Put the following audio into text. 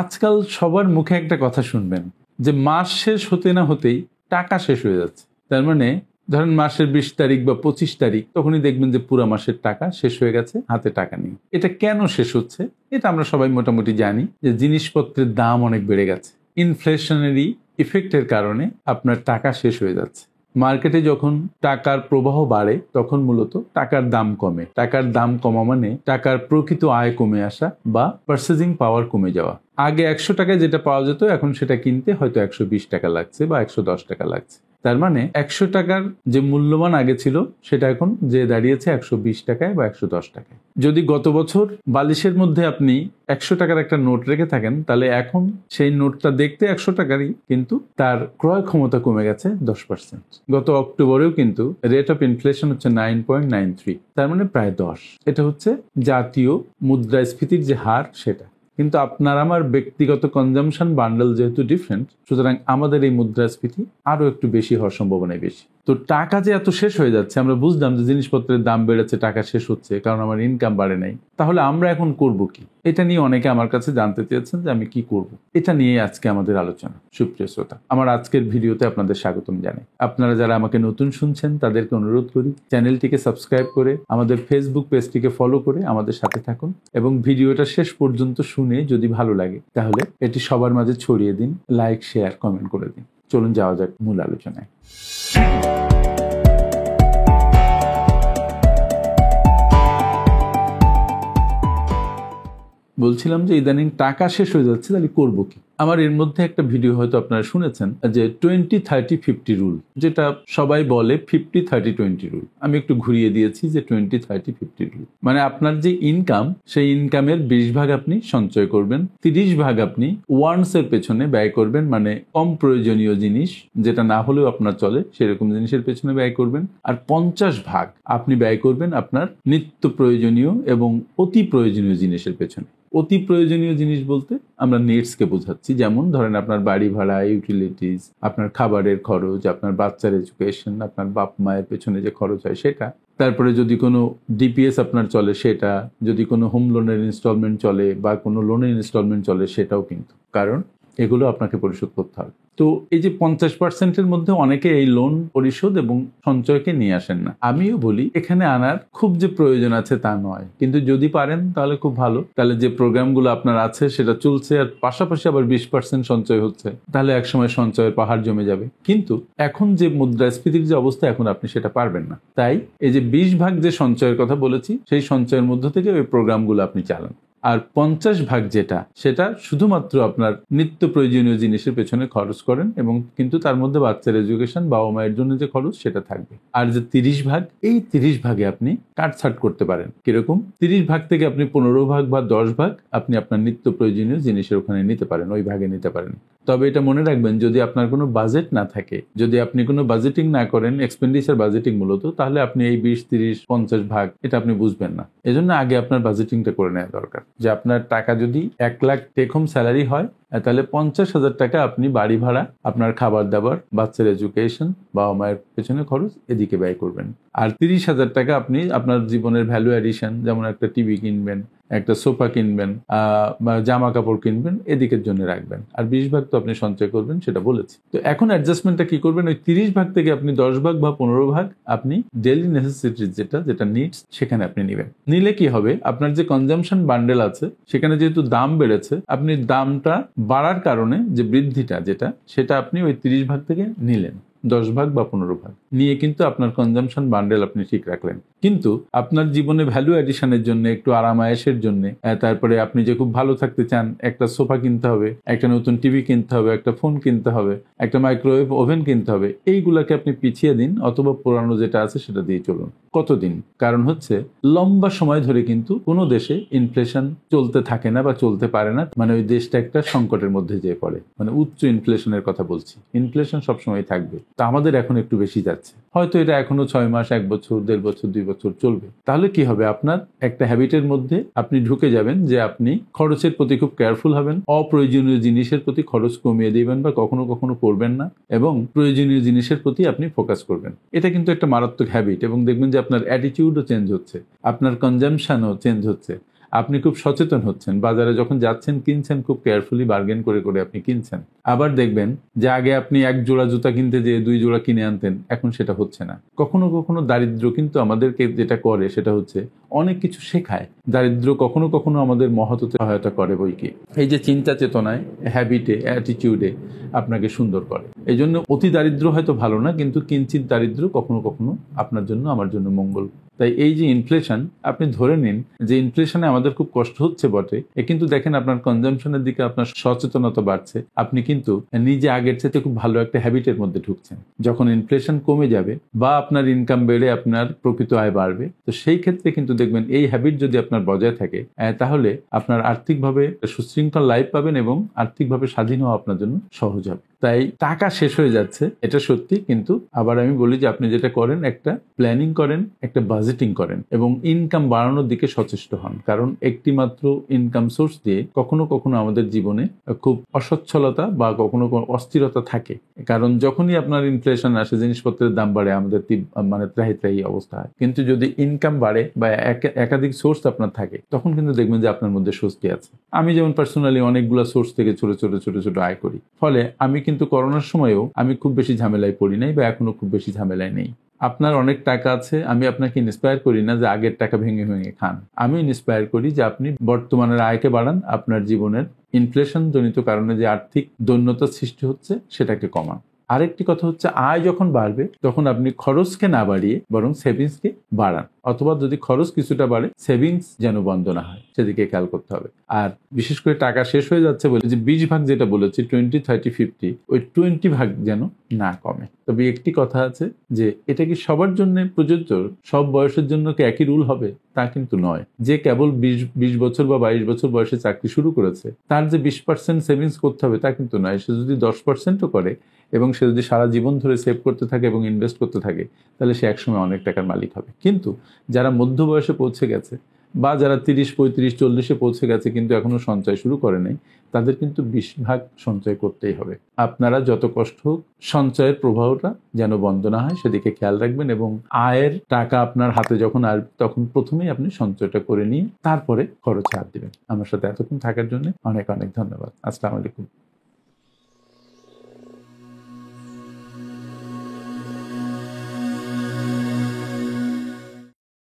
আজকাল সবার মুখে একটা কথা শুনবেন যে মাস শেষ হতে না হতেই টাকা শেষ হয়ে যাচ্ছে। তার মানে ধরেন মাসের 20 তারিখ বা 25 তারিখ তখনই দেখবেন যে পুরো মাসের টাকা শেষ হয়ে গেছে, হাতে টাকা নেই। এটা কেন শেষ হচ্ছে? এটা আমরা সবাই মোটামুটি জানি যে জিনিসপত্রের দাম অনেক বেড়ে গেছে। ইনফ্লেশনারি ইফেক্টের কারণে আপনার টাকা শেষ হয়ে যাচ্ছে। মার্কেটে যখন টাকার প্রবাহ বাড়ে তখন মূলত টাকার দাম কমে। টাকার দাম কমা মানে টাকার প্রকৃত আয় কমে আসা বা পারচেজিং পাওয়ার কমে যাওয়া। আগে 100 টাকায় যেটা পাওয়া যেত এখন সেটা কিনতে হয়তো 120 টাকা লাগছে বা 110 টাকা লাগছে। তার মানে 100 টাকার যে মূল্যমান আগে ছিল সেটা এখন যে দাঁড়িয়েছে 120 টাকায় বা 110 টাকায়। যদি গত বছর বালিশের মধ্যে আপনি 100 টাকার একটা নোট রেখে থাকেন তাহলে এখন সেই নোটটা দেখতে 100 টাকারই, কিন্তু তার ক্রয় ক্ষমতা কমে গেছে 10%। গত অক্টোবরেও কিন্তু রেট অফ ইনফ্লেশন হচ্ছে 9.93, তার মানে প্রায় 10। এটা হচ্ছে জাতীয় মুদ্রাস্ফীতির যে হার সেটা। কিন্তু আপনার আমার ব্যক্তিগত কনজামশন বান্ডেল যেহেতু ডিফারেন্ট, সুতরাং আমাদের এই মুদ্রাস্ফীতি আরো একটু বেশি হওয়ার সম্ভাবনাই বেশি। তো টাকা যে এত শেষ হয়ে যাচ্ছে, আমরা বুঝলাম যে জিনিসপত্রের দাম বেড়েছে, টাকা শেষ হচ্ছে কারণ আমার ইনকাম বাড়ে নাই, তাহলে আমরা এখন করব কি? এটা নিয়ে অনেকে আমার কাছে জানতে চেয়েছেন যে আমি কি করব। এটা নিয়ে আজকে আমাদের আলোচনা। সুপ্রিয় শ্রোতা, আমার আজকের ভিডিওতে আপনাদের স্বাগতম জানাই। আপনারা যারা আমাকে নতুন শুনছেন তাদেরকে অনুরোধ করি চ্যানেলটিকে সাবস্ক্রাইব করে আমাদের ফেসবুক পেজটিকে ফলো করে আমাদের সাথে থাকুন এবং ভিডিওটা শেষ পর্যন্ত শুনে যদি ভালো লাগে তাহলে এটি সবার মাঝে ছড়িয়ে দিন, লাইক, শেয়ার, কমেন্ট করে দিন। চলুন যাওয়া যাক মূল আলোচনায়। বলছিলাম যে ইদানিং টাকা শেষ হয়ে যাচ্ছে, তাহলে করবো কি? আমার এর মধ্যে একটা ভিডিও হয়তো আপনারা শুনেছেন যে 20-30-50 রুল, যেটা সবাই বলে 50-30-20 রুল। আমি একটু ঘুরিয়ে দিয়েছি যে 20-30-50 রুল। মানে আপনার যে ইনকাম, সেই ইনকামের 20 ভাগ আপনি সঞ্চয় করবেন, 30 ভাগ আপনি ওয়ান্টস এর পেছনে ব্যয় করবেন, মানে কম প্রয়োজনীয় জিনিস যেটা না হলেও আপনার চলে সেরকম জিনিসের পেছনে ব্যয় করবেন, আর 50 ভাগ আপনি ব্যয় করবেন আপনার নিত্য প্রয়োজনীয় এবং অতি প্রয়োজনীয় জিনিসের পেছনে। অতি প্রয়োজনীয় জিনিস বলতে আমরা নিডসকে বোঝাচ্ছি, যেমন ধরেন আপনার বাড়ি ভাড়া, ইউটিলিটিস, আপনার খাবারের খরচ, আপনার বাচ্চার এডুকেশন, আপনার বাপ মায়ের পেছনে যে খরচ হয় সেটা, তারপরে যদি কোনো ডিপিএস আপনার চলে সেটা, যদি কোনো হোম লোনের ইনস্টলমেন্ট চলে বা কোনো লোনের ইনস্টলমেন্ট চলে সেটাও, কিন্তু কারণ এগুলো আপনাকে পরিশোধ করতে হবে। তো এই যে 50%-এর মধ্যে অনেকে এই লোন পরিশোধ এবং সঞ্চয়কে নিয়ে আসেন না। আমিও বলি এখানে আনার খুব যে প্রয়োজন আছে তা নয়, কিন্তু যদি পারেন তাহলে খুব ভালো। তাহলে যে প্রোগ্রামগুলো আপনার আছে সেটা চলছে আর পাশাপাশি আবার 20% সঞ্চয় হচ্ছে, তাহলে একসময় সঞ্চয়ের পাহাড় জমে যাবে। কিন্তু এখন যে মুদ্রাস্ফীতির যে অবস্থা, এখন আপনি সেটা পারবেন না। তাই এই যে 20 ভাগ যে সঞ্চয়ের কথা বলেছি, সেই সঞ্চয়ের মধ্য থেকে ওই প্রোগ্রামগুলো আপনি চালান। আর 50 ভাগ যেটা, সেটা শুধুমাত্র আপনার নিত্য প্রয়োজনীয় জিনিসের পেছনে খরচ করেন, এবং কিন্তু তার মধ্যে বাচ্চার এডুকেশন, বাবা মায়ের জন্য যে খরচ সেটা থাকবে। আর যে 30 ভাগ, এই 30 ভাগে আপনি কাটছাট করতে পারেন। কিরকম? 30 ভাগ থেকে আপনি 15 ভাগ বা 10 ভাগ আপনি আপনার নিত্য প্রয়োজনীয় জিনিসের ওখানে নিতে পারেন, ওই ভাগে নিতে পারেন। তবে এটা মনে রাখবেন, যদি আপনার কোনো বাজেট না থাকে, যদি আপনি কোনো বাজেটিং না করেন, এক্সপেন্ডিচার বাজেটিং মূলত, তাহলে আপনি এই 20, 30, 50 ভাগ এটা আপনি বুঝবেন না। এজন্য আগে আপনার বাজেটিংটা করে নেওয়া দরকার। যে আপনার টাকা যদি 1 লাখ টেক হোম স্যালারি হয়, তাহলে 50,000 টাকা আপনি বাড়ি ভাড়া, আপনার খাবার দাবার, বাচ্চার এডুকেশন, বাবা মায়ের পেছনে খরচ, এদিকে ব্যয় করবেন। আর 30,000 টাকা আপনি আপনার জীবনের ভ্যালু অ্যাডিশন, যেমন একটা টিভি কিনবেন, একটা সোফা কিনবেন, বা জামা কাপড় কিনবেন, এদিকের জন্য রাখবেন। আর 20 ভাগ তো আপনি সঞ্চয় করবেন, সেটা বলেছি। তো এখন অ্যাডজাস্টমেন্টটা কি করবেন? ওই 30 ভাগ থেকে আপনি 10 ভাগ বা 15 ভাগ আপনি ডেইলি নেসেসিটিস যেটা নিডস, সেখানে আপনি নেবেন। নিলে কি হবে? আপনার যে কনজামশন বান্ডেল আছে সেখানে যেহেতু দাম বেড়েছে, আপনি দামটা বাড়ার কারণে যে বৃদ্ধিটা যেটা, সেটা আপনি ওই 30 ভাগ থেকে নিলেন 10 ভাগ বা 15 ভাগ নিয়ে, কিন্তু আপনার কনজামশন বান্ডেল আপনি ঠিক রাখলেন। কিন্তু আপনার জীবনে ভ্যালু অ্যাডিশনের জন্য, একটু আরাম আয়েশের জন্য, তারপরে আপনি যে খুব ভালো থাকতে চান, একটা সোফা কিনতে হবে, একটা নতুন টিভি কিনতে হবে, একটা ফোন কিনতে হবে, একটা মাইক্রোওয়েভ ওভেন কিনতে হবে, এইগুলাকে আপনি পিছিয়ে দিন, অথবা পুরানো যেটা আছে সেটা দিয়ে চলুন। কতদিন? কারণ হচ্ছে লম্বা সময় ধরে কিন্তু কোনো দেশে ইনফ্লেশন চলতে থাকে না বা চলতে পারে না, মানে ওই দেশটা একটা সংকটের মধ্যে যেয়ে পড়ে। মানে উচ্চ ইনফ্লেশনের কথা বলছি। ইনফ্লেশন সবসময় থাকবে, তা আমাদের এখন একটু বেশি যাচ্ছে। হয়তো এটা এখনো 6 মাস, 1 বছর, 1.5 বছর, 2 বছর চলবে। তাহলে কি হবে? আপনার একটা হ্যাবিটের মধ্যে আপনি ঢুকে যাবেন যে আপনি খরচের প্রতি খুব কেয়ারফুল হবেন, অপ্রয়োজনীয় জিনিসের প্রতি খরচ কমিয়ে দিবেন বা কখনো কখনো করবেন না, এবং প্রয়োজনীয় জিনিসের প্রতি আপনি ফোকাস করবেন। এটা কিন্তু একটা মারাত্মক হ্যাবিট, এবং দেখবেন যে আপনার অ্যাটিটিউডও চেঞ্জ হচ্ছে, আপনার কনজামশনও চেঞ্জ হচ্ছে, আপনি খুব সচেতন হচ্ছেন, বাজারে যখন যাচ্ছেন কিনছেন খুব কেয়ারফুলি বার্গেন করে করে আপনি কিনছেন। আবার দেখবেন যে আগে আপনি এক জোড়া জুতা কিনতে যেয়ে 2 জোড়া কিনে আনতেন, এখন সেটা হচ্ছে না। কখনো কখনো দারিদ্র কিন্তু আমাদেরকে যেটা করে সেটা হচ্ছে অনেক কিছু শেখায়। দারিদ্র কখনো কখনো আমাদের মহৎ হতে সহায়তা করে বই কি, এই যে চিন্তা চেতনায়, হ্যাবিটে, অ্যাটিটিউডে আপনাকে সুন্দর করে। এই জন্য অতি দারিদ্র হয়তো ভালো না, কিন্তু কিঞ্চিত দারিদ্র কখনো কখনো আপনার জন্য আমার জন্য মঙ্গল। তাই এই যে ইনফ্লেশন, আপনি ধরে নিন যে ইনফ্লেশনে আমাদের খুব কষ্ট হচ্ছে বটে, কিন্তু দেখেন আপনার কনজাম্পশনের দিকে আপনার সচেতনতা বাড়ছে, আপনি কিন্তু নিজে আগের চাইতে খুব ভালো একটা হ্যাবিটের মধ্যে ঢুকছেন। যখন ইনফ্লেশন কমে যাবে বা আপনার ইনকাম বেড়ে আপনার প্রকৃত আয় বাড়বে, তো সেই ক্ষেত্রে কিন্তু দেখবেন এই হ্যাবিট যদি আপনার বজায় থাকে, তাহলে আপনার আর্থিকভাবে সুশৃঙ্খল লাইফ পাবেন এবং আর্থিকভাবে স্বাধীন হওয়া আপনার জন্য সহজ হবে। তাই টাকা শেষ হয়ে যাচ্ছে এটা সত্যি, কিন্তু আবার আমি বলি যে আপনি যেটা করেন, একটা প্ল্যানিং করেন, একটা বাজেটিং করেন এবং ইনকাম বাড়ানোর দিকে সচেষ্ট হন। কারণ একটি মাত্র ইনকাম সোর্স দিয়ে কখনো কখনো আমাদের জীবনে খুব অসচ্ছলতা বা কখনো কোনো অস্থিরতা থাকে। কারণ যখনই আপনার ইনফ্লেশন আসে, জিনিসপত্রের দাম বাড়ে, আমাদের মানে ত্রাহি ত্রাহি অবস্থা হয়। কিন্তু যদি ইনকাম বাড়ে বা একাধিক সোর্স আপনার থাকে, তখন কিন্তু দেখবেন যে আপনার মধ্যে স্বস্তি আছে। আমি যেমন পার্সোনালি অনেকগুলো সোর্স থেকে ছোট ছোট ছোট ছোট আয় করি, ফলে আমি কিন্তু করোনার সময়ও আমি খুব বেশি ঝামেলায় পড়ি নাই বা এখনো খুব বেশি ঝামেলায় নেই। আপনার অনেক টাকা আছে, আমি আপনাকে ইন্সপায়ার করি না যে আগের টাকা ভেঙে ভেঙে খান। আমি ইন্সপায়ার করি যে আপনি বর্তমানের আয়কে বাড়ান, আপনার জীবনের ইনফ্লেশন জনিত কারণে যে আর্থিক দৈন্যতার সৃষ্টি হচ্ছে সেটাকে কমান। আরেকটি কথা হচ্ছে, আয় যখন বাড়বে তখন আপনি খরচকে না বাড়িয়ে বরং সেভিংসকে বাড়ান, অথবা যদি খরচ কিছুটা বাড়ে সেভিংস যেন বন্ধ না হয় সেদিকে খেয়াল করতে হবে। আর বিশেষ করে টাকা শেষ হয়ে যাচ্ছে বলে যে 20 ভাগ যেটা বলেছি 20, 30, 50, ওই 20 ভাগ যেন না কমে। তবে একটি কথা আছে যে এটা কি সবার জন্য প্রযোজ্য, সব বয়সের জন্য কি একই রুল হবে, তা কিন্তু নয়। যে কেবল 20 বছর বা 22 বছর বয়সে চাকরি শুরু করেছে তার যে 20% সেভিংস করতে হবে তা কিন্তু নয়। সে যদি 10%ও করে এবং সে যদি সারা জীবন ধরে সেভ করতে থাকে এবং ইনভেস্ট করতে থাকে, তাহলে সে একসময় অনেক টাকার মালিক হবে। কিন্তু যারা মধ্য বয়সে পৌঁছে গেছে বা যারা 30, 35, 40-এ পৌঁছে গেছে কিন্তু এখনো সঞ্চয় শুরু করে নাই, তাদের কিন্তু 20 ভাগ সঞ্চয় করতেই হবে। আপনারা যত কষ্ট হোক সঞ্চয়ের প্রবাহটা যেন বন্ধ না হয় সেদিকে খেয়াল রাখবেন, এবং আয়ের টাকা আপনার হাতে যখন আসবে তখন প্রথমেই আপনি সঞ্চয়টা করে নিয়ে তারপরে খরচে হাত দিবেন। আমার সাথে এতক্ষণ থাকার জন্য অনেক অনেক ধন্যবাদ। আসসালামু আলাইকুম।